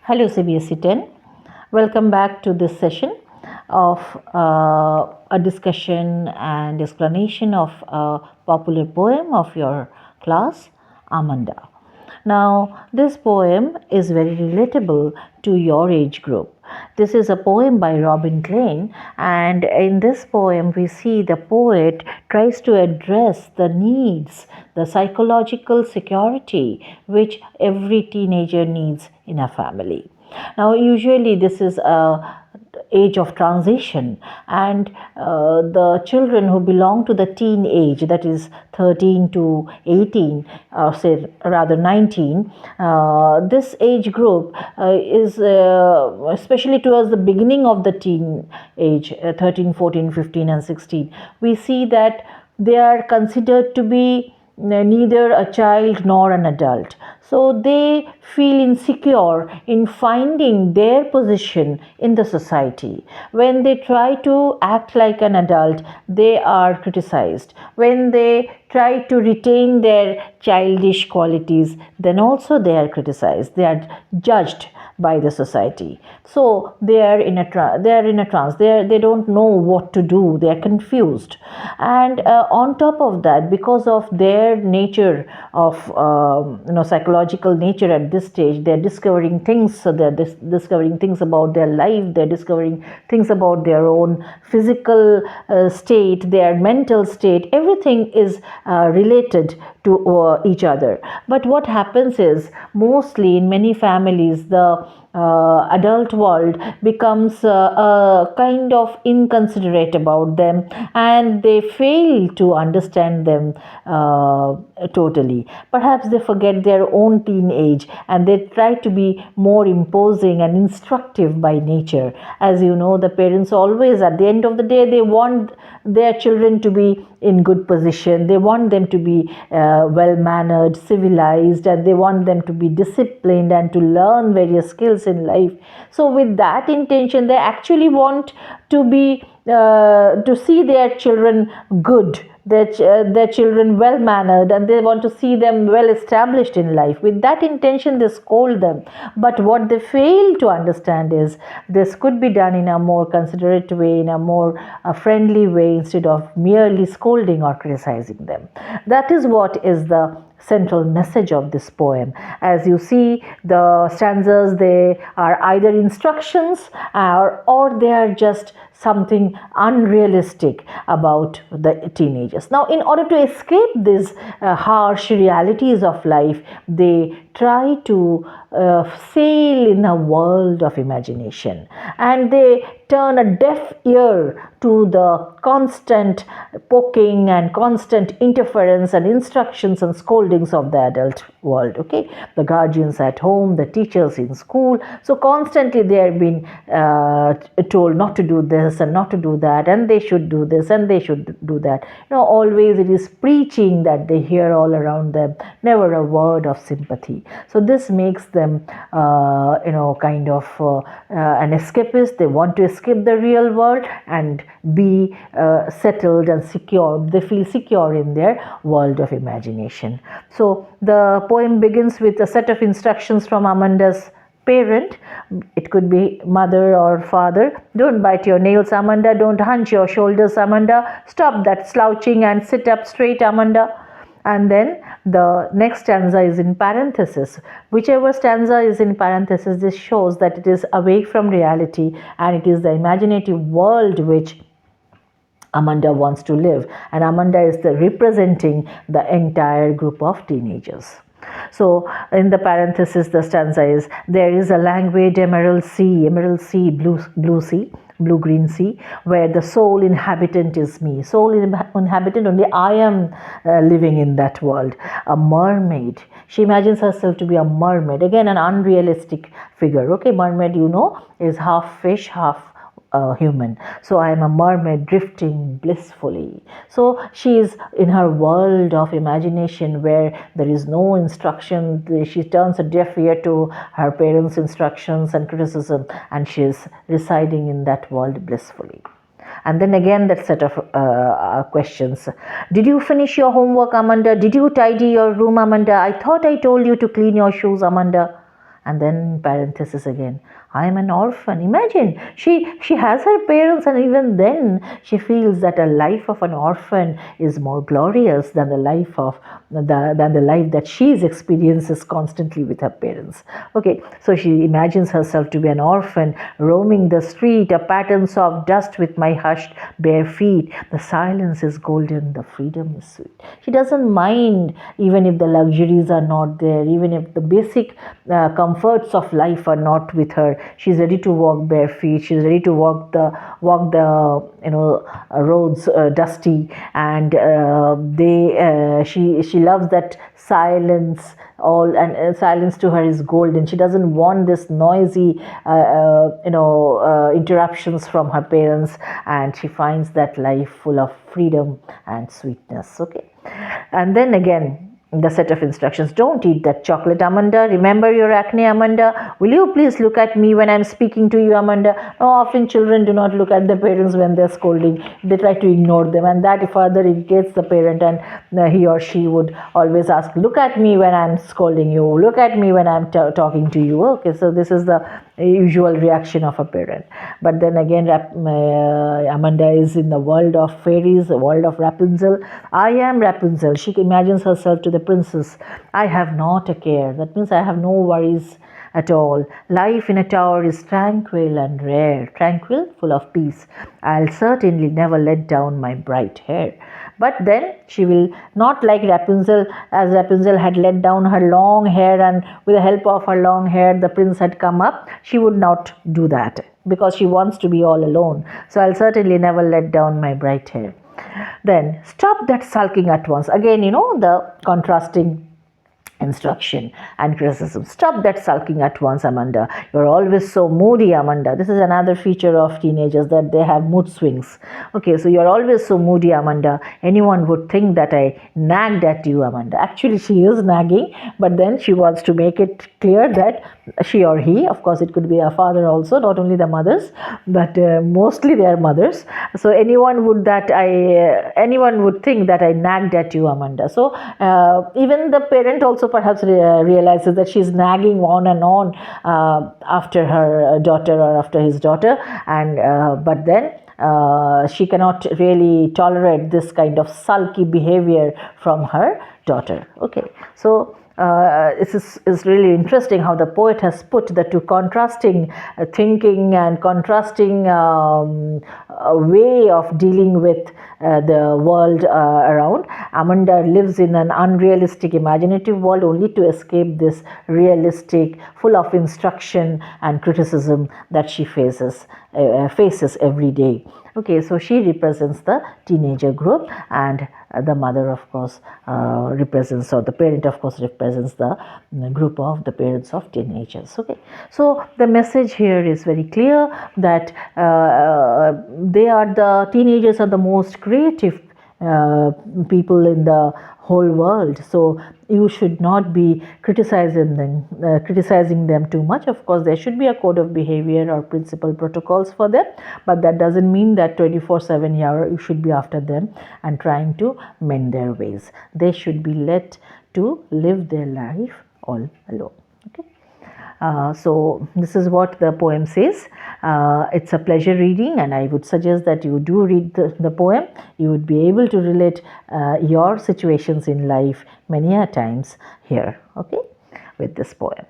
Hello CBSE 10. Welcome back to this session of a discussion and explanation of a popular poem of your class, Amanda. Now, this poem is very relatable to your age group. This is a poem by Robin Klein, and in this poem, we see the poet tries to address the needs, the psychological security which every teenager needs in a family. Now, usually, this is a age of transition, and the children who belong to the teen age, that is 13 to 18, or say rather 19, this age group is especially towards the beginning of the teen age, 13, 14, 15 and 16, we see that they are considered to be neither a child nor an adult. So they feel insecure in finding their position in the society. When they try to act like an adult, they are criticized. When they try to retain their childish qualities, then also they are criticized. They are judged by the society. So they are in a trance. They don't know what to do. They are confused, and on top of that, because of their nature of psychological nature at this stage, they are discovering things. So they are discovering things about their life. They are discovering things about their own physical state, their mental state. Everything is related to each other. But what happens is, mostly in many families, the adult world becomes kind of inconsiderate about them, and they fail to understand them totally. Perhaps they forget their own teenage, and they try to be more imposing and instructive by nature. As you know, the parents always, at the end of the day, they want their children to be in good position. They want them to be well mannered, civilized, and they want them to be disciplined and to learn various skills in life. So with that intention, they actually want to be to see their children good, their children well mannered, and they want to see them well established in life. With that intention, they scold them. But what they fail to understand is, this could be done in a more considerate way, in a more friendly way, instead of merely scolding or criticizing them. That is what is the central message of this poem. As you see, the stanzas, they are either instructions or they are just something unrealistic about the teenagers. Now, in order to escape these harsh realities of life, they try to sail in a world of imagination, and they turn a deaf ear to the constant poking and constant interference and instructions and scoldings of the adult world. Okay, the guardians at home, the teachers in school, so constantly they are being told not to do this and not to do that, and they should do this and they should do that. Always it is preaching that they hear all around them, never a word of sympathy. So this makes them kind of an escapist. They want to escape the real world and be settled and secure. They feel secure in their world of imagination. So the poem begins with a set of instructions from Amanda's parent. It could be mother or father. Don't bite your nails, Amanda. Don't hunch your shoulders, Amanda. Stop that slouching and sit up straight, Amanda. And then the next stanza is in parenthesis. Whichever stanza is in parenthesis, this shows that it is away from reality, and it is the imaginative world which Amanda wants to live. And Amanda is representing the entire group of teenagers. So in the parenthesis, the stanza is, there is a languid emerald sea, blue sea, blue-green sea, where the sole inhabitant is me. Sole inhabitant, only I am living in that world. A mermaid. She imagines herself to be a mermaid. Again, an unrealistic figure. Okay, mermaid, is half fish, half human. So I am a mermaid drifting blissfully. So she is in her world of imagination where there is no instruction. She turns a deaf ear to her parents' instructions and criticism, and she is residing in that world blissfully. And then again, that set of questions. Did you finish your homework, Amanda? Did you tidy your room, Amanda? I thought I told you to clean your shoes, Amanda. And then parenthesis again, I am an orphan. Imagine, she has her parents, and even then she feels that a life of an orphan is more glorious than the life of than the life that she experiences constantly with her parents. Okay, so she imagines herself to be an orphan, roaming the street, a patterns of dust with my hushed bare feet. The silence is golden, the freedom is sweet. She doesn't mind even if the luxuries are not there, even if the basic comforts of life are not with her. She's ready to walk bare feet. She's ready to walk the roads dusty, and she loves that silence. All and silence to her is golden. She doesn't want this noisy interruptions from her parents, and she finds that life full of freedom and sweetness. Okay, and then again the set of instructions. Don't eat that chocolate, Amanda. Remember your acne, Amanda. Will you please look at me when I'm speaking to you, Amanda? No, often children do not look at the parents when they're scolding. They try to ignore them, and that further irritates the parent, and he or she would always ask, look at me when I'm scolding you. Look at me when I'm talking to you. Okay, so this is the usual reaction of a parent. But then again, Amanda is in the world of fairies, the world of Rapunzel. I am Rapunzel. She imagines herself to the princess. I have not a care. That means I have no worries at all. Life in a tower is tranquil and rare. Tranquil, full of peace. I'll certainly never let down my bright hair. But then she will not like Rapunzel, as Rapunzel had let down her long hair, and with the help of her long hair the prince had come up. She would not do that because she wants to be all alone. So I'll certainly never let down my bright hair. Then stop that sulking at once. Again, the contrasting instruction and criticism. Stop that sulking at once, Amanda. You're always so moody, Amanda. This is another feature of teenagers, that they have mood swings. Okay, so you're always so moody, Amanda. Anyone would think that I nagged at you, Amanda. Actually, she is nagging, but then she wants to make it clear that she or he, of course it could be a father also, not only the mothers, but mostly they are mothers. So anyone would think that I nagged at you, Amanda. So even the parent also perhaps realizes that she's nagging on and on after her daughter or after his daughter, and but then she cannot really tolerate this kind of sulky behavior from her daughter. Okay, so it's really interesting how the poet has put the two contrasting thinking and contrasting way of dealing with the world around. Amanda lives in an unrealistic, imaginative world only to escape this realistic, full of instruction and criticism that she faces every day. Okay, so she represents the teenager group, and the mother, of course, represents, or the parent, of course, represents the group of the parents of teenagers. Okay, so the message here is very clear that the teenagers are the most creative people in the whole world. So you should not be criticizing them too much. Of course, there should be a code of behavior or principal protocols for them, but that doesn't mean that 24/7 you should be after them and trying to mend their ways. They should be let to live their life all alone. Okay. So this is what the poem says. It's a pleasure reading, and I would suggest that you do read the poem. You would be able to relate your situations in life many a times here, okay, with this poem.